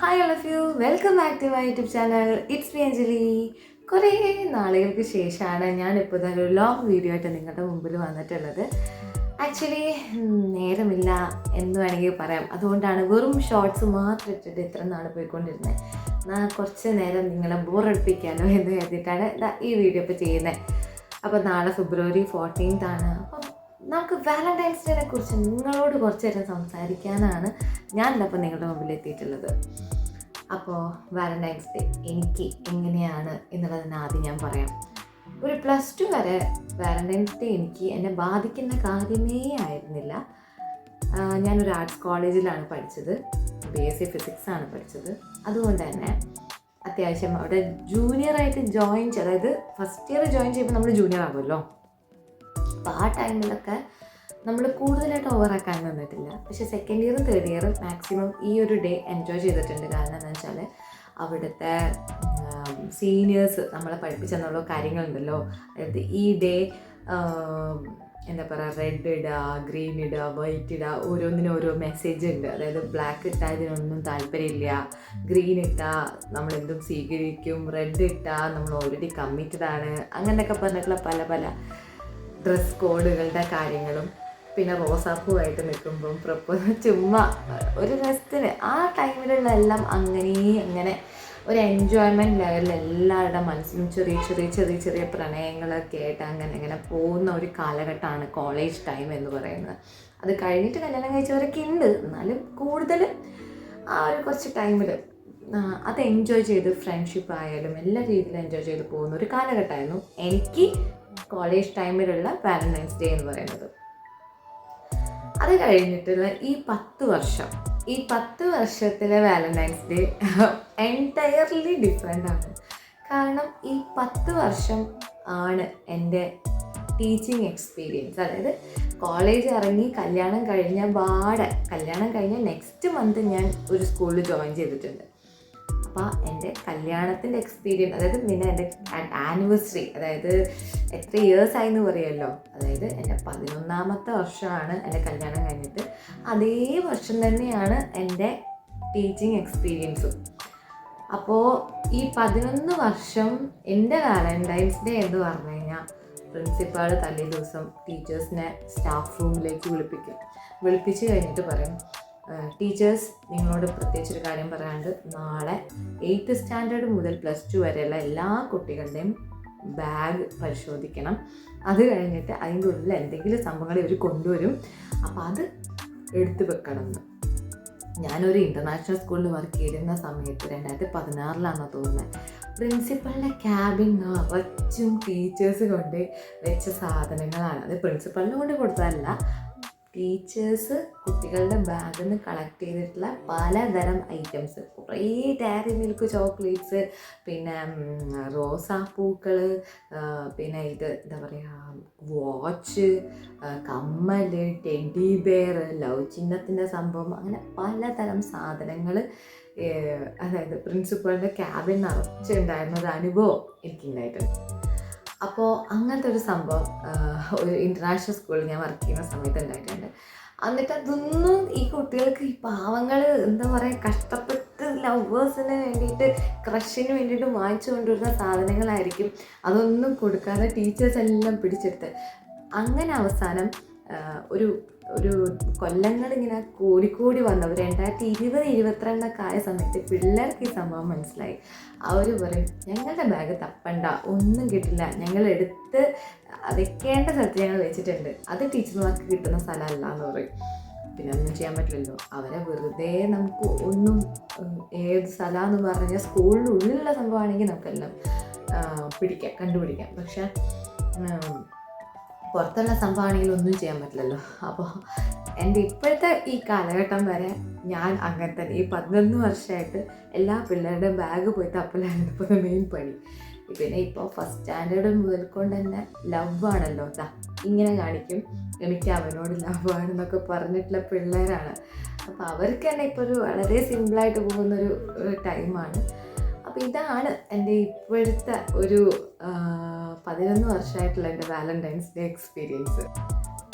Hi all of you, welcome back to my YouTube channel. It's me Anjali. കുറേ നാളുകൾക്ക് ശേഷമാണ് ഞാനിപ്പോൾ ഒരു ലോങ് വീഡിയോ ആയിട്ട് നിങ്ങളുടെ മുമ്പിൽ വന്നിട്ടുള്ളത്. ആക്ച്വലി നേരമില്ല എന്ന് വേണമെങ്കിൽ പറയാം. അതുകൊണ്ടാണ് വെറും ഷോർട്സ് മാത്രം ഇട്ടിട്ട് ഇത്ര നാൾ പോയിക്കൊണ്ടിരുന്നത്. കുറച്ച് നേരം നിങ്ങളെ ബോറടിപ്പിക്കാമല്ലോ എന്ന് കരുതിയിട്ടാണ് ഈ വീഡിയോ ഇപ്പോൾ ചെയ്യുന്നത്. അപ്പോൾ നാളെ ഫെബ്രുവരി 14th ആണ്. അപ്പം നമുക്ക് വാലന്റൈൻസ് ഡേനെ കുറിച്ച് നിങ്ങളോട് കുറച്ച് നേരം സംസാരിക്കാനാണ് ഞാനിപ്പോൾ നിങ്ങളുടെ മുമ്പിൽ എത്തിയിട്ടുള്ളത്. അപ്പോൾ വാലന്റൈൻസ് ഡേ എനിക്ക് എങ്ങനെയാണ് എന്നുള്ളതിന് ആദ്യം ഞാൻ പറയാം. ഒരു +2 വരെ വാലന്റൈൻസ് ഡേ എന്നെ ബാധിക്കുന്ന കാര്യമേ ആയിരുന്നില്ല. ഞാനൊരു ആർട്സ് കോളേജിലാണ് പഠിച്ചത്. BSc ഫിസിക്സ് ആണ് പഠിച്ചത്. അതുകൊണ്ട് തന്നെ അത്യാവശ്യം അവിടെ ജൂനിയറായിട്ട് ജോയിൻ ചെയ്ത്, അതായത് ഫസ്റ്റ് ഇയർ ജോയിൻ ചെയ്യുമ്പോൾ നമ്മൾ ജൂനിയർ ആകുമല്ലോ. അപ്പോൾ ആ ടൈമിലൊക്കെ നമ്മൾ കൂടുതലായിട്ട് ഓവറാക്കാൻ നിന്നിട്ടില്ല. പക്ഷേ സെക്കൻഡ് ഇയറും തേർഡ് ഇയറും മാക്സിമം ഈ ഒരു ഡേ എൻജോയ് ചെയ്തിട്ടുണ്ട്. കാരണം എന്താണെന്ന് വെച്ചാൽ അവിടുത്തെ സീനിയേഴ്സ് നമ്മളെ പഠിപ്പിച്ചെന്നുള്ള കാര്യങ്ങളുണ്ടല്ലോ. അതായത് ഈ ഡേ എന്താ പറയുക, റെഡ് ഇടുക, ഗ്രീൻ ഇടുക, വൈറ്റ് ഇടുക, ഓരോന്നിനും ഓരോ മെസ്സേജ് ഉണ്ട്. അതായത് ബ്ലാക്ക് ഇട്ടാൽ ഇതിനൊന്നും താല്പര്യമില്ല, ഗ്രീൻ ഇട്ടാൽ നമ്മളെന്തും സ്വീകരിക്കും, റെഡ് ഇട്ടാൽ നമ്മൾ ഓൾറെഡി കമ്മിറ്റഡ് ആണ്, അങ്ങനെയൊക്കെ പറഞ്ഞിട്ടുള്ള പല പല ഡ്രസ് കോഡുകളുടെ കാര്യങ്ങളും. പിന്നെ റോസാപ്പൂവായിട്ട് നിൽക്കുമ്പം പ്രപ്പോസ് ചുമ്മാ ഒരു രസത്തിന് ആ ടൈമിലുള്ള എല്ലാം അങ്ങനെ ഒരു എൻജോയ്മെൻറ്റ് ലെവലിൽ എല്ലാവരുടെ മനസ്സിലും ചെറിയ ചെറിയ ചെറിയ ചെറിയ പ്രണയങ്ങളൊക്കെ ആയിട്ട് അങ്ങനെ പോകുന്ന ഒരു കാലഘട്ടമാണ് കോളേജ് ടൈം എന്ന് പറയുന്നത്. അത് കഴിഞ്ഞിട്ട് കല്യാണം കഴിച്ചവരൊക്കെ ഉണ്ട്, എന്നാലും കൂടുതൽ ആ ഒരു കുറച്ച് ടൈമിൽ അത് എൻജോയ് ചെയ്ത് ഫ്രണ്ട്ഷിപ്പ് ആയാലും എല്ലാ രീതിയിലും എൻജോയ് ചെയ്ത് പോകുന്ന ഒരു കാലഘട്ടമായിരുന്നു എനിക്ക് കോളേജ് ടൈമിലുള്ള വാലന്റൈൻസ് ഡേ എന്ന് പറയുന്നത്. അത് കഴിഞ്ഞിട്ടുള്ള ഈ 10 വർഷത്തിലെ വാലന്റൈൻസ് ഡേ എൻറ്റയർലി ഡിഫറെൻ്റ് ആണ്. കാരണം ഈ 10 വർഷം ആണ് എൻ്റെ ടീച്ചിങ് എക്സ്പീരിയൻസ്. അതായത് കോളേജ് ഇറങ്ങി കല്യാണം കഴിഞ്ഞ നെക്സ്റ്റ് മന്ത് ഞാൻ ഒരു സ്കൂളിൽ ജോയിൻ ചെയ്തിട്ടുണ്ട്. അപ്പോൾ എൻ്റെ കല്യാണത്തിൻ്റെ എക്സ്പീരിയൻസ്, അതായത് പിന്നെ എൻ്റെ ആനിവേഴ്സറി, അതായത് എത്ര ഇയേഴ്സായി എന്ന് പറയുമല്ലോ, അതായത് എൻ്റെ 11ാമത്തെ വർഷമാണ് എൻ്റെ കല്യാണം കഴിഞ്ഞിട്ട്. അതേ വർഷം തന്നെയാണ് എൻ്റെ ടീച്ചിങ് എക്സ്പീരിയൻസും. അപ്പോൾ ഈ 11 വർഷം എൻ്റെ വാലന്റൈൻസ് ഡേ എന്ന് പറഞ്ഞു കഴിഞ്ഞാൽ പ്രിൻസിപ്പാൾ തലേ ദിവസം ടീച്ചേഴ്സിനെ സ്റ്റാഫ് റൂമിലേക്ക് വിളിപ്പിച്ച് കഴിഞ്ഞിട്ട് പറയും, ടീച്ചേഴ്സ് നിങ്ങളോട് പ്രത്യേകിച്ചൊരു കാര്യം പറയാണ്ട്, നാളെ 8th സ്റ്റാൻഡേർഡ് മുതൽ +2 വരെയുള്ള എല്ലാ കുട്ടികളുടെയും ബാഗ് പരിശോധിക്കണം. അത് കഴിഞ്ഞിട്ട് അതിൻ്റെ ഉള്ളിൽ എന്തെങ്കിലും സംഭവങ്ങൾ ഇവർ കൊണ്ടുവരും, അപ്പോൾ അത് എടുത്തു വെക്കണം എന്ന്. ഞാനൊരു ഇൻ്റർനാഷണൽ സ്കൂളിൽ വർക്ക് ചെയ്തിരുന്ന സമയത്ത് 2016 തോന്നുന്നത്, പ്രിൻസിപ്പളിൻ്റെ ക്യാബിൻ നിറച്ചും ടീച്ചേഴ്സ് കൊണ്ട് വെച്ച സാധനങ്ങളാണ്. അത് പ്രിൻസിപ്പളിനെ കൊണ്ട് കൊടുത്തതല്ല, ടീച്ചേഴ്സ് കുട്ടികളുടെ ബാഗിൽ നിന്ന് കളക്ട് ചെയ്തിട്ടുള്ള പലതരം ഐറ്റംസ്, കുറേ ഡയറി മിൽക്ക് ചോക്ലേറ്റ്സ്, പിന്നെ റോസാപ്പൂക്കൾ, പിന്നെ ഇത് എന്താ പറയുക, വാച്ച്, കമ്മൽ, ടെഡി ബെയർ, ലവ് ചിഹ്നത്തിൻ്റെ സംഭവം, അങ്ങനെ പലതരം സാധനങ്ങൾ അതായത് പ്രിൻസിപ്പളിൻ്റെ ക്യാബിൻ നിറച്ചുണ്ടായിരുന്ന ഒരു അനുഭവം എനിക്കുണ്ടായിട്ടുണ്ട്. അപ്പോൾ അങ്ങനത്തെ ഒരു സംഭവം ഒരു ഇൻ്റർനാഷണൽ സ്കൂളിൽ ഞാൻ വർക്ക് ചെയ്യുന്ന സമയത്ത് ഉണ്ടായിട്ടുണ്ട്. എന്നിട്ട് അതൊന്നും ഈ കുട്ടികൾക്ക്, ഈ പാവങ്ങൾ എന്താ പറയുക, കഷ്ടപ്പെട്ട് ലവേഴ്സിന് വേണ്ടിയിട്ട്, ക്രഷിന് വേണ്ടിയിട്ട് വാങ്ങിച്ചു കൊണ്ടുവരുന്ന സാധനങ്ങളായിരിക്കും. അതൊന്നും കൊടുക്കാതെ ടീച്ചേഴ്സ് എല്ലാം പിടിച്ചെടുത്ത് അങ്ങനെ അവസാനം ഒരു കൊല്ലങ്ങളിങ്ങനെ കൂടിക്കൂടി വന്നവർ 2020-2022 ആയ സമയത്ത് പിള്ളേർക്ക് ഈ സംഭവം മനസ്സിലായി. അവർ പറയും, ഞങ്ങളുടെ ബാഗ് തപ്പണ്ട, ഒന്നും കിട്ടില്ല, ഞങ്ങളെടുത്ത് വെക്കേണ്ട സ്ഥലത്ത് ഞങ്ങൾ വെച്ചിട്ടുണ്ട്, അത് ടീച്ചർമാർക്ക് കിട്ടുന്ന സ്ഥലമല്ല എന്ന് പറയും. പിന്നെ ഒന്നും ചെയ്യാൻ പറ്റില്ലല്ലോ, അവരെ വെറുതെ നമുക്ക് ഒന്നും, ഏത് സ്ഥലമാണെന്ന് പറഞ്ഞാൽ സ്കൂളിനുള്ളിലുള്ള സംഭവമാണെങ്കിൽ നമുക്കെല്ലാം കണ്ടുപിടിക്കാം. പക്ഷേ പുറത്തുള്ള സംഭവമാണെങ്കിൽ ഒന്നും ചെയ്യാൻ പറ്റില്ലല്ലോ. അപ്പോൾ എൻ്റെ ഇപ്പോഴത്തെ ഈ കാലഘട്ടം വരെ ഞാൻ അങ്ങനെ തന്നെ ഈ 11 വർഷമായിട്ട് എല്ലാ പിള്ളേരുടെയും ബാഗ് പോയി തപ്പലാണ് ഇപ്പോൾ മെയിൻ പണി. പിന്നെ ഇപ്പോൾ ഫസ്റ്റ് സ്റ്റാൻഡേർഡ് മുതൽക്കൊണ്ട് തന്നെ ലവാണല്ലോ, ഇങ്ങനെ കാണിക്കും, എനിക്ക് അവനോട് ലവാണെന്നൊക്കെ പറഞ്ഞിട്ടുള്ള പിള്ളേരാണ്. അപ്പോൾ അവർക്ക് തന്നെ ഇപ്പോൾ ഒരു വളരെ സിമ്പിളായിട്ട് പോകുന്നൊരു ടൈമാണ്. അപ്പോൾ ഇതാണ് എൻ്റെ ഇപ്പോഴത്തെ ഒരു 11 വർഷമായിട്ടുള്ള എൻ്റെ വാലന്റൈൻസ് ഡേ എക്സ്പീരിയൻസ്.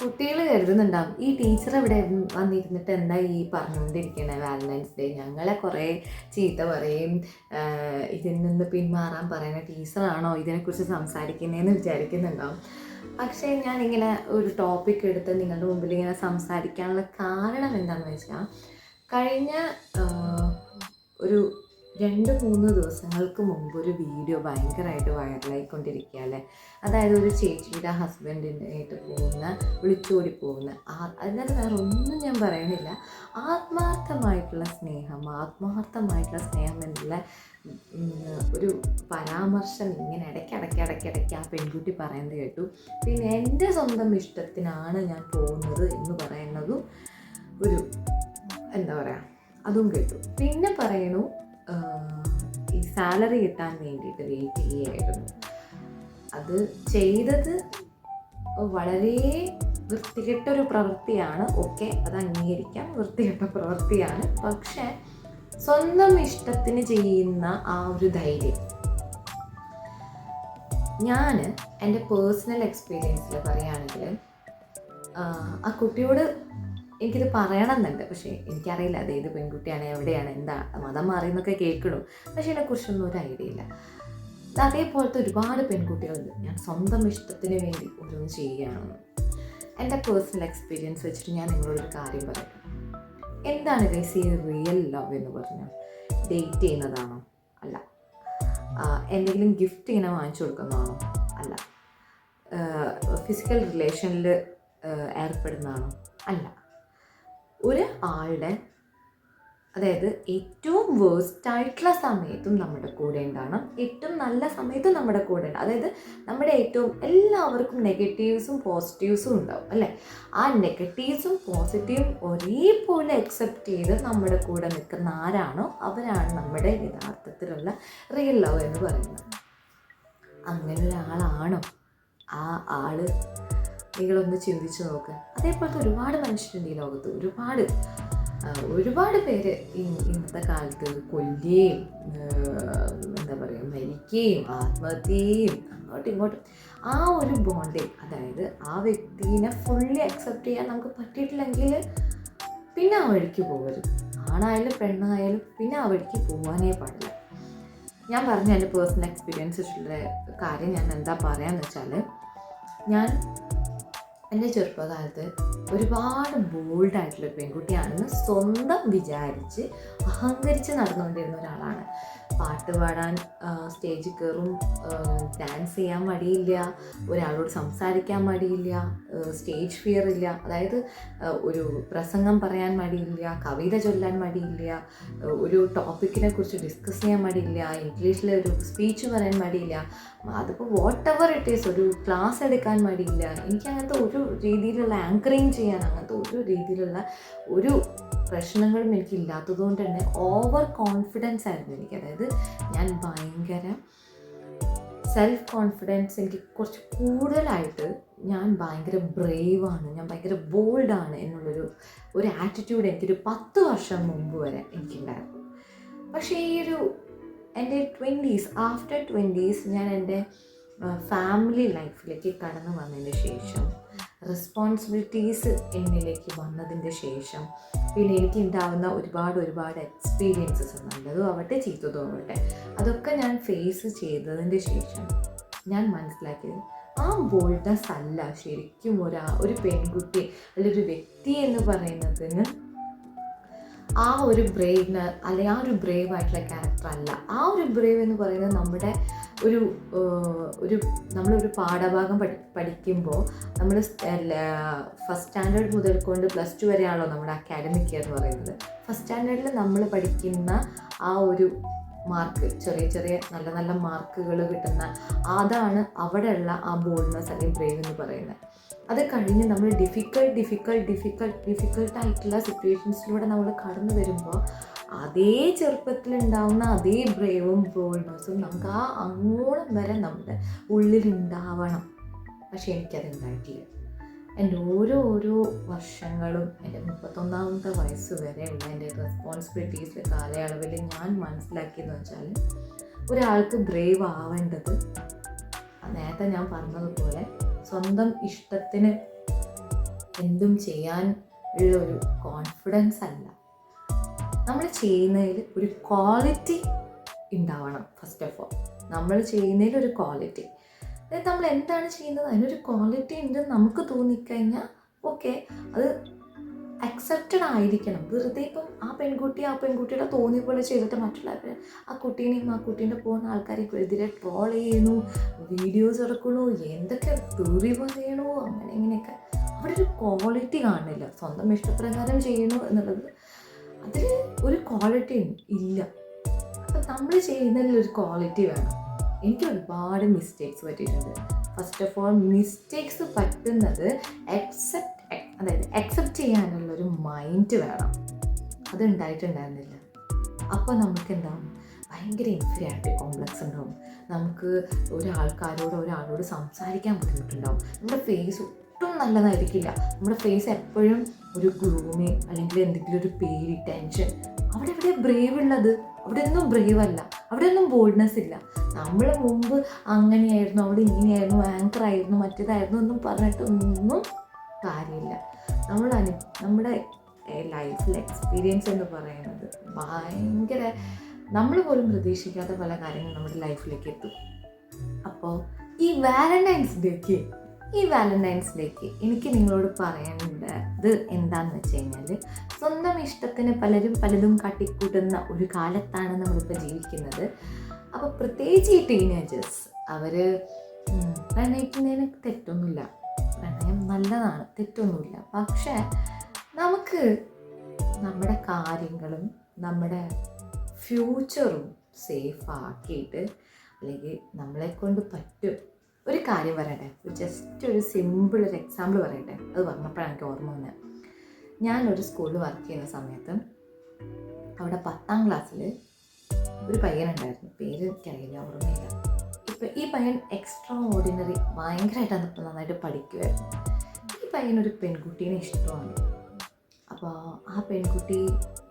കുട്ടികൾ കരുതുന്നുണ്ടാവും ഈ ടീച്ചർ ഇവിടെ വന്നിരുന്നിട്ട് എന്താ ഈ പറഞ്ഞുകൊണ്ടിരിക്കണേ വാലന്റൈൻസ് ഡേ, ഞങ്ങളെ കുറേ ചീത്ത പറയും, ഇതിൽ നിന്ന് പിന്മാറാൻ പറയുന്ന ടീച്ചറാണോ ഇതിനെക്കുറിച്ച് സംസാരിക്കുന്നതെന്ന് വിചാരിക്കുന്നുണ്ടാവും. പക്ഷേ ഞാനിങ്ങനെ ഒരു ടോപ്പിക് എടുത്ത് നിങ്ങളുടെ മുമ്പിൽ ഇങ്ങനെ സംസാരിക്കാനുള്ള കാരണം എന്താണെന്ന് വെച്ചാൽ, കഴിഞ്ഞ ഒരു 2-3 ദിവസങ്ങൾക്ക് മുമ്പ് ഒരു വീഡിയോ ഭയങ്കരമായിട്ട് വൈറലായിക്കൊണ്ടിരിക്കുക അല്ലേ. അതായത് ഒരു ചേച്ചിയുടെ ഹസ്ബൻഡിനായിട്ട് വിളിച്ചോടി പോകുന്ന അതിനകത്ത് വേറെ ഒന്നും ഞാൻ പറയണില്ല. ആത്മാർത്ഥമായിട്ടുള്ള സ്നേഹം എന്നുള്ള ഒരു പരാമർശം ഇങ്ങനെ ഇടയ്ക്കിടയ്ക്ക് ആ പെൺകുട്ടി പറയുന്നത് കേട്ടു. പിന്നെ എൻ്റെ സ്വന്തം ഇഷ്ടത്തിനാണ് ഞാൻ പോകുന്നത് എന്ന് പറയുന്നതും ഒരു എന്താ പറയുക, അതും കേട്ടു. പിന്നെ പറയണു ഈ സാലറി കിട്ടാൻ വേണ്ടിയിട്ട് വെയിറ്റ് ചെയ്യുകയായിരുന്നു. അത് ചെയ്തത് വളരെ വൃത്തികെട്ടൊരു പ്രവൃത്തിയാണ്. ഓക്കെ, അത് അംഗീകരിക്കാം, വൃത്തികെട്ട പ്രവൃത്തിയാണ്. പക്ഷേ സ്വന്തം ഇഷ്ടത്തിന് ചെയ്യുന്ന ആ ഒരു ധൈര്യം, ഞാൻ എൻ്റെ പേഴ്സണൽ എക്സ്പീരിയൻസിൽ പറയുകയാണെങ്കിൽ ആ കുട്ടിയോട് എനിക്കിത് പറയണമെന്നുണ്ട്. പക്ഷേ എനിക്കറിയില്ല അത് ഏത് പെൺകുട്ടിയാണ്, എവിടെയാണ്, എന്താ മതം മാറിയെന്നൊക്കെ കേൾക്കണു. പക്ഷേ ഇതിനെക്കുറിച്ചൊന്നും ഒരു ഐഡിയ ഇല്ല. അതേപോലത്തെ ഒരുപാട് പെൺകുട്ടികളുണ്ട്, ഞാൻ സ്വന്തം ഇഷ്ടത്തിന് വേണ്ടി ഓരോന്ന് ചെയ്യുകയാണെന്ന്. എൻ്റെ പേഴ്സണൽ എക്സ്പീരിയൻസ് വെച്ചിട്ട് ഞാൻ നിങ്ങളോടൊരു കാര്യം പറയാം. എന്താണ് ഗൈസ് ഈ റിയൽ ലവ് എന്ന് പറഞ്ഞാൽ? ഡേറ്റ് ചെയ്യുന്നതാണോ? അല്ല. എന്തെങ്കിലും ഗിഫ്റ്റ് ഇങ്ങനെ വാങ്ങിച്ചു കൊടുക്കുന്നതാണോ? അല്ല. ഫിസിക്കൽ റിലേഷനിൽ ഏർപ്പെടുന്നതാണോ? അല്ല. ഒരു ആളുടെ, അതായത് ഏറ്റവും വേഴ്സ്റ്റായിട്ടുള്ള സമയത്തും നമ്മുടെ കൂടെ ഉണ്ടാകണം, ഏറ്റവും നല്ല സമയത്തും നമ്മുടെ കൂടെ ഉണ്ടാകും. അതായത് നമ്മുടെ ഏറ്റവും, എല്ലാവർക്കും നെഗറ്റീവ്സും പോസിറ്റീവ്സും ഉണ്ടാവും അല്ലേ. ആ നെഗറ്റീവ്സും പോസിറ്റീവും ഒരേപോലെ അക്സെപ്റ്റ് ചെയ്ത് നമ്മുടെ കൂടെ നിൽക്കുന്ന ആരാണോ അവരാണ് നമ്മുടെ യഥാർത്ഥത്തിലുള്ള റിയൽ ലവ് എന്ന് പറയുന്നത്. അങ്ങനെ ഒരാളാണോ ആ ആള്? നിങ്ങളൊന്ന് ചിന്തിച്ച് നോക്ക്. അതേപോലത്തെ ഒരുപാട് മനുഷ്യരുണ്ട് ഈ ലോകത്ത്. ഒരുപാട് പേര് ഇന്നത്തെ കാലത്ത് കൊല്ലുകയും എന്താ പറയുക മരിക്കുകയും ആത്മഹത്യയും അങ്ങോട്ടും ഇങ്ങോട്ടും. ആ ഒരു ബോണ്ടിങ്, അതായത് ആ വ്യക്തിനെ ഫുള്ളി അക്സെപ്റ്റ് ചെയ്യാൻ നമുക്ക് പറ്റിയിട്ടില്ലെങ്കിൽ പിന്നെ ആ വഴിക്ക് പോകരുത്. ആണായാലും പെണ്ണായാലും പിന്നെ ആ വഴിക്ക് പോകാനേ പാടില്ല. ഞാൻ പറഞ്ഞ എൻ്റെ പേഴ്സണൽ എക്സ്പീരിയൻസ് വെച്ചിട്ടുള്ള കാര്യം ഞാൻ എന്താ പറയാന്ന് വെച്ചാൽ, ഞാൻ എൻ്റെ ചെറുപ്പകാലത്ത് ഒരുപാട് ബോൾഡായിട്ടുള്ളൊരു പെൺകുട്ടിയാണെന്ന് സ്വന്തം വിചാരിച്ച് അഹങ്കരിച്ച് നടന്നുകൊണ്ടിരുന്ന ഒരാളാണ്. പാട്ട് പാടാൻ സ്റ്റേജിൽ കയറും, ഡാൻസ് ചെയ്യാൻ മടിയില്ല, ഒരാളോട് സംസാരിക്കാൻ മടിയില്ല, സ്റ്റേജ് ഫിയർ ഇല്ല, അതായത് ഒരു പ്രസംഗം പറയാൻ മടിയില്ല, കവിത ചൊല്ലാൻ മടിയില്ല, ഒരു ടോപ്പിക്കിനെ കുറിച്ച് ഡിസ്കസ് ചെയ്യാൻ മടിയില്ല, ഇംഗ്ലീഷിൽ ഒരു സ്പീച്ച് പറയാൻ മടിയില്ല, അതിപ്പോൾ വാട്ട് എവർ ഇറ്റ് ഈസ്, ഒരു ക്ലാസ് എടുക്കാൻ മടിയില്ല. എനിക്ക് അങ്ങനത്തെ ഒരു രീതിയിലുള്ള ആങ്കറിങ് ചെയ്യാൻ അങ്ങനത്തെ ഒരു രീതിയിലുള്ള ഒരു പ്രശ്നങ്ങളും എനിക്കില്ലാത്തത് കൊണ്ട് തന്നെ ഓവർ കോൺഫിഡൻസ് ആയിരുന്നു എനിക്ക്. അതായത് ഞാൻ ഭയങ്കര സെൽഫ് കോൺഫിഡൻസ് എനിക്ക് കുറച്ച് കൂടുതലായിട്ട്, ഞാൻ ഭയങ്കര ബ്രേവാണ്, ഞാൻ ഭയങ്കര ബോൾഡാണ് എന്നുള്ളൊരു ആറ്റിറ്റ്യൂഡ് എനിക്കൊരു 10 വർഷം മുമ്പ് വരെ എനിക്കുണ്ടായിരുന്നു. പക്ഷേ ഈ എൻ്റെ 20s, ആഫ്റ്റർ 20s ഞാൻ എൻ്റെ ഫാമിലി ലൈഫിലേക്ക് കടന്നു വന്നതിന് ശേഷം, റെസ്പോൺസിബിലിറ്റീസ് എന്നിലേക്ക് വന്നതിൻ്റെ ശേഷം, പിന്നെ എനിക്ക് ഉണ്ടാകുന്ന ഒരുപാട് എക്സ്പീരിയൻസസ്, നല്ലതും ആവട്ടെ ചീത്തതും ആവട്ടെ, അതൊക്കെ ഞാൻ ഫേസ് ചെയ്തതിൻ്റെ ശേഷം ഞാൻ മനസ്സിലാക്കിയത് ആ ബോൾഡ്നെസ് അല്ല ശരിക്കും ഒരു പെൺകുട്ടി അല്ലെങ്കിൽ ഒരു വ്യക്തി എന്ന് പറയുന്നതിന് ആ ഒരു ബ്രേവ്ന് അല്ലെങ്കിൽ ആ ഒരു ബ്രേവ് ആയിട്ടുള്ള ക്യാരക്ടർ അല്ല. ആ ഒരു ബ്രേവ് എന്ന് പറയുന്നത് നമ്മുടെ നമ്മളൊരു പാഠഭാഗം പഠിക്കുമ്പോൾ നമ്മൾ ഫസ്റ്റ് സ്റ്റാൻഡേർഡ് മുതൽക്കൊണ്ട് +2 വരെയാണല്ലോ നമ്മുടെ അക്കാഡമിക് ഇയർ എന്ന് പറയുന്നത്. ഫസ്റ്റ് സ്റ്റാൻഡേർഡിൽ നമ്മൾ പഠിക്കുന്ന ആ ഒരു മാർക്ക്, ചെറിയ നല്ല മാർക്കുകൾ കിട്ടുന്ന, അതാണ് അവിടെയുള്ള ആ ബോൾഡ്നെസ് അല്ലെങ്കിൽ ബ്രേവ് എന്ന് പറയുന്നത്. അത് കഴിഞ്ഞ് നമ്മൾ ഡിഫിക്കൾട്ടായിട്ടുള്ള സിറ്റുവേഷൻസിലൂടെ നമ്മൾ കടന്നു വരുമ്പോൾ അതേ ചെറുപ്പത്തിലുണ്ടാവുന്ന അതേ ബ്രേവും ബോൾഡ്നെസ്സും നമുക്ക് ആ അങ്ങോളം വരെ നമ്മുടെ ഉള്ളിലുണ്ടാവണം. പക്ഷെ എനിക്കതുണ്ടായിട്ടില്ല. എൻ്റെ ഓരോ വർഷങ്ങളും എൻ്റെ 31ാമത്തെ വയസ്സ് വരെയുള്ള എൻ്റെ റെസ്പോൺസിബിലിറ്റീസിലെ കാലയളവിൽ ഞാൻ മനസ്സിലാക്കിയെന്ന് വെച്ചാൽ, ഒരാൾക്ക് ബ്രേവ് ആവേണ്ടത് നേരത്തെ ഞാൻ പറഞ്ഞതുപോലെ സ്വന്തം ഇഷ്ടത്തിന് എന്തും ചെയ്യാൻ ഉള്ള ഒരു കോൺഫിഡൻസ് അല്ല, നമ്മൾ ചെയ്യുന്നതിൽ ഒരു ക്വാളിറ്റി ഉണ്ടാവണം. ഫസ്റ്റ് ഓഫ് ഓൾ നമ്മൾ ചെയ്യുന്നതിൽ ഒരു ക്വാളിറ്റി, അതായത് നമ്മൾ എന്താണ് ചെയ്യുന്നത് അതിനൊരു ക്വാളിറ്റി ഉണ്ടെന്ന് നമുക്ക് തോന്നിക്കഴിഞ്ഞാൽ ഓക്കെ, അത് അക്സെപ്റ്റഡ് ആയിരിക്കണം. വെറുതെ ഇപ്പം ആ പെൺകുട്ടിയുടെ തോന്നിയ പോലെ ചെയ്തിട്ട് മറ്റുള്ളവർ ആ കുട്ടീനെയും ആ കുട്ടീൻ്റെ പോകുന്ന ആൾക്കാരെ എതിരെ ട്രോൾ ചെയ്യുന്നു, വീഡിയോസ് എടുക്കണു, എന്തൊക്കെ തെറി പറയണു, അങ്ങനെ ഇങ്ങനെയൊക്കെ. അവിടെ ഒരു ക്വാളിറ്റി കാണില്ല. സ്വന്തം ഇഷ്ടപ്രകാരം ചെയ്യണു എന്നുള്ളത് അതിൽ ഒരു ക്വാളിറ്റി ഇല്ല. അപ്പം നമ്മൾ ചെയ്യുന്നതിൽ ഒരു ക്വാളിറ്റി വേണം. എനിക്ക് ഒരുപാട് മിസ്റ്റേക്സ് പറ്റിയിട്ടുണ്ട്. ഫസ്റ്റ് ഓഫ് ഓൾ മിസ്റ്റേക്സ് പറ്റുന്നത് അക്സെപ്റ്റ് ചെയ്യാനുള്ളൊരു മൈൻഡ് വേണം. അതുണ്ടായിട്ടുണ്ടായിരുന്നില്ല. അപ്പോൾ നമുക്ക് എന്താവും, ഭയങ്കര ഇൻഫീരിയോറിറ്റി കോംപ്ലക്സ് ഉണ്ടാവും. നമുക്ക് ഒരാളോട് സംസാരിക്കാൻ ബുദ്ധിമുട്ടുണ്ടാവും. നമ്മുടെ ഫേസ് ഒട്ടും നല്ലതായിരിക്കില്ല. നമ്മുടെ ഫേസ് എപ്പോഴും ഒരു ഗ്ലൂമി അല്ലെങ്കിൽ എന്തെങ്കിലും ഒരു പേടി, ടെൻഷൻ. അവിടെ എവിടെ ബ്രേവ് ഉള്ളത്? അവിടെ ഒന്നും ബ്രേവ് അല്ല, അവിടെ ഒന്നും ബോൾഡ്നെസ് ഇല്ല. നമ്മൾ മുമ്പ് അങ്ങനെയായിരുന്നു, അവിടെ ഇങ്ങനെയായിരുന്നു, ആങ്കർ ആയിരുന്നു, മറ്റേതായിരുന്നു എന്നും പറഞ്ഞിട്ടൊന്നും കാര്യമില്ല. നമ്മുടെ ലൈഫിൽ എക്സ്പീരിയൻസ് എന്ന് പറയുന്നത് ഭയങ്കര, നമ്മൾ പോലും പ്രതീക്ഷിക്കാത്ത പല കാര്യങ്ങളും നമ്മുടെ ലൈഫിലേക്ക് എത്തും. അപ്പോൾ ഈ വാലന്റൈൻസ് ഡേക്ക് എനിക്ക് നിങ്ങളോട് പറയാനുള്ളത് എന്താണെന്ന് വെച്ച് കഴിഞ്ഞാൽ, സ്വന്തം ഇഷ്ടത്തിന് പലതും കാട്ടിക്കൂട്ടുന്ന ഒരു കാലത്താണ് നമ്മളിപ്പോൾ ജീവിക്കുന്നത്. അപ്പോൾ പ്രത്യേകിച്ച് ഈ ടീനേജേഴ്സ്, അവർ പ്രണയിക്കുന്നതിന് തെറ്റൊന്നുമില്ല, പ്രണയം നല്ലതാണ്, തെറ്റൊന്നുമില്ല. പക്ഷേ നമുക്ക് നമ്മുടെ കാര്യങ്ങളും നമ്മുടെ ഫ്യൂച്ചറും സേഫ് ആക്കിയിട്ട്, അല്ലെങ്കിൽ നമ്മളെക്കൊണ്ട് പറ്റും. ഒരു കാര്യം പറയട്ടെ, ജസ്റ്റ് ഒരു സിമ്പിൾ ഒരു എക്സാമ്പിൾ പറയട്ടെ. അത് പറഞ്ഞപ്പോഴാണ് എനിക്ക് ഓർമ്മ വന്നത്. ഞാനൊരു സ്കൂളിൽ വർക്ക് ചെയ്യുന്ന സമയത്ത് അവിടെ 10ാം ക്ലാസ്സിൽ ഒരു പയ്യനുണ്ടായിരുന്നു. പേര് എനിക്കറിയില്ല, ഓർമ്മയില്ല. ഇപ്പം ഈ പയ്യൻ എക്സ്ട്രാ ഓർഡിനറി ഭയങ്കരമായിട്ടാണ് ഇപ്പം നന്നായിട്ട് പഠിക്കുമായിരുന്നു. ഈ പയ്യനൊരു പെൺകുട്ടീനെ ഇഷ്ടമാണ്. അപ്പോൾ ആ പെൺകുട്ടി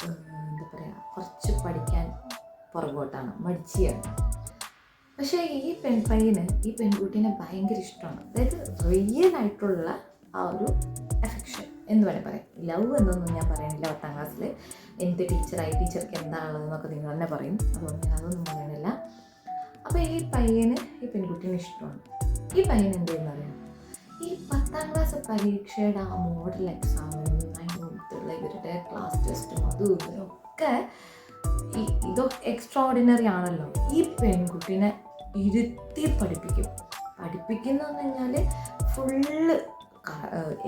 എന്താ പറയുക, കുറച്ച് പഠിക്കാൻ പുറകോട്ടാണ്, മടിച്ചിയാണ്. പക്ഷേ ഈ പയ്യന് ഈ പെൺകുട്ടീനെ ഭയങ്കര ഇഷ്ടമാണ്. അതായത് റിയൽ ആയിട്ടുള്ള ആ ഒരു അഫെക്ഷൻ എന്ന് വേണേൽ പറയാം. ലവ് എന്നൊന്നും ഞാൻ പറയണില്ല. 10ാം ക്ലാസ്സിൽ എൻ്റെ ടീച്ചർക്ക് എന്താണുള്ളതെന്നൊക്കെ നിങ്ങൾ തന്നെ പറയും, അതുകൊണ്ട് ഞാൻ അതൊന്നും പറയണില്ല. അപ്പോൾ ഈ പയ്യന് ഈ പെൺകുട്ടീനെ ഇഷ്ടമാണ്. ഈ പയ്യൻ എന്ത് ചെയ്യുന്നറിയാം, ഈ 10ാം ക്ലാസ് പരീക്ഷയുടെ ആ മോഡൽ എക്സാമിനും ഇവരുടെ ക്ലാസ് ടെസ്റ്റും അതും ഇതിനൊക്കെ ഇതൊക്കെ എക്സ്ട്രാ ഓർഡിനറി ആണല്ലോ. ഈ പെൺകുട്ടീനെ ഇരുത്തി പഠിപ്പിക്കുന്നു പറഞ്ഞാൽ ഫുള്ള്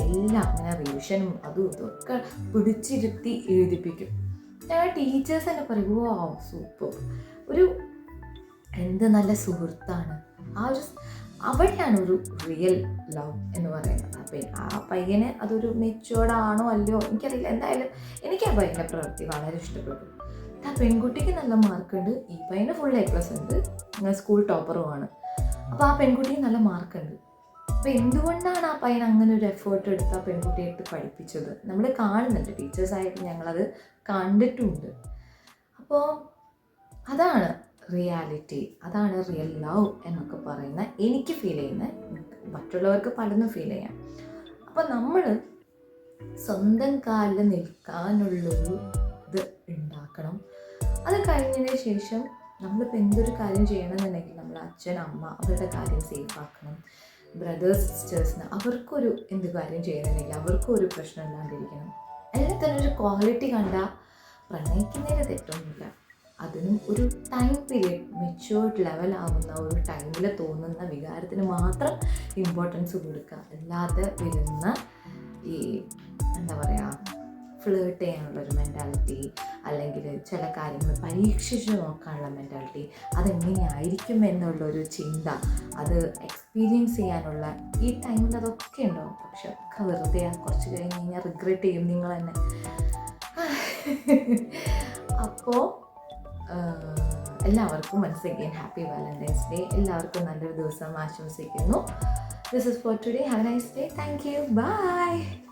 എല്ലാം ഇങ്ങനെ റിവിഷനും അതും ഇതൊക്കെ പിടിച്ചിരുത്തി എഴുതിപ്പിക്കും. ഞങ്ങൾ ടീച്ചേഴ്സ് തന്നെ പറയും, ഓ സൂപ്പർ, ഒരു എന്ത് നല്ല സുഹൃത്താണ്. അവിടെയാണ് ഒരു റിയൽ ലവ് എന്ന് പറയുന്നത്. അപ്പം ആ പയ്യന് അതൊരു മെച്ചുവേർഡാണോ അല്ലയോ എനിക്കറിയില്ല. എന്തായാലും എനിക്ക് ആ പയ്യൻ്റെ പ്രവൃത്തി വളരെ ഇഷ്ടപ്പെട്ടു. ആ പെൺകുട്ടിക്ക് നല്ല മാർക്കുണ്ട്, ഈ പയ്യന് ഫുൾ A+ ഉണ്ട്, സ്കൂൾ ടോപ്പറുമാണ്. അപ്പോൾ ആ പെൺകുട്ടിക്ക് നല്ല മാർക്കുണ്ട്. അപ്പോൾ എന്തുകൊണ്ടാണ് ആ പയ്യൻ അങ്ങനെ ഒരു എഫേർട്ട് എടുത്ത് ആ പെൺകുട്ടിയെ എടുത്ത് പഠിപ്പിച്ചത് നമ്മൾ കാണുന്നുണ്ട്. ടീച്ചേഴ്സായിട്ട് ഞങ്ങളത് കണ്ടിട്ടുണ്ട്. അപ്പോൾ അതാണ് റിയാലിറ്റി, അതാണ് റിയൽ ലവ് എന്നൊക്കെ പറയുന്ന എനിക്ക് ഫീൽ ചെയ്യുന്നത്. മറ്റുള്ളവർക്ക് പലതും ഫീൽ ചെയ്യാം. അപ്പോൾ നമ്മൾ സ്വന്തം കാലിൽ നിൽക്കാനുള്ളൊരു ഇത് ഉണ്ടാക്കണം. അത് കഴിഞ്ഞതിന് ശേഷം നമ്മളിപ്പോൾ എന്തൊരു കാര്യം ചെയ്യണമെന്നുണ്ടെങ്കിൽ നമ്മൾ അച്ഛൻ അമ്മ അവരുടെ കാര്യം സേഫ് ആക്കണം. ബ്രദേഴ്സ് സിസ്റ്റേഴ്സിന് അവർക്കൊരു എന്ത് കാര്യം ചെയ്യണമെന്നുണ്ടെങ്കിൽ അവർക്കും ഒരു പ്രശ്നം ഇല്ലാണ്ടിരിക്കണം. എല്ലാം തന്നെ ഒരു ക്വാളിറ്റി കണ്ടാൽ പ്രണയിക്കുന്നതിന് തെറ്റൊന്നുമില്ല. അതിനും ഒരു ടൈം പീരിയഡ്, മെച്യൂർഡ് ലെവലാവുന്ന ഒരു ടൈമിൽ തോന്നുന്ന വികാരത്തിന് മാത്രം ഇമ്പോർട്ടൻസ് കൊടുക്കുക. അല്ലാതെ വരുന്ന ഈ എന്താ പറയുക, ഫ്ലേർട്ട് ചെയ്യാനുള്ളൊരു മെൻറ്റാലിറ്റി, അല്ലെങ്കിൽ ചില കാര്യങ്ങൾ പരീക്ഷിച്ച് നോക്കാനുള്ള മെൻറ്റാലിറ്റി, അതെങ്ങനെയായിരിക്കും എന്നുള്ളൊരു ചിന്ത, അത് എക്സ്പീരിയൻസ് ചെയ്യാനുള്ള ഈ ടൈമിൽ അതൊക്കെ ഉണ്ടാവും. പക്ഷെ ഒക്കെ വെറുതെ കുറച്ച് കഴിഞ്ഞ് കഴിഞ്ഞാൽ റിഗ്രറ്റ് ചെയ്യും നിങ്ങൾ തന്നെ. അപ്പോൾ എല്ലാവർക്കും once again happy Valentine's Day. എല്ലാവർക്കും നല്ലൊരു ദിവസം ആശംസിക്കുന്നു. This is for today. Have a nice day. Thank you. Bye.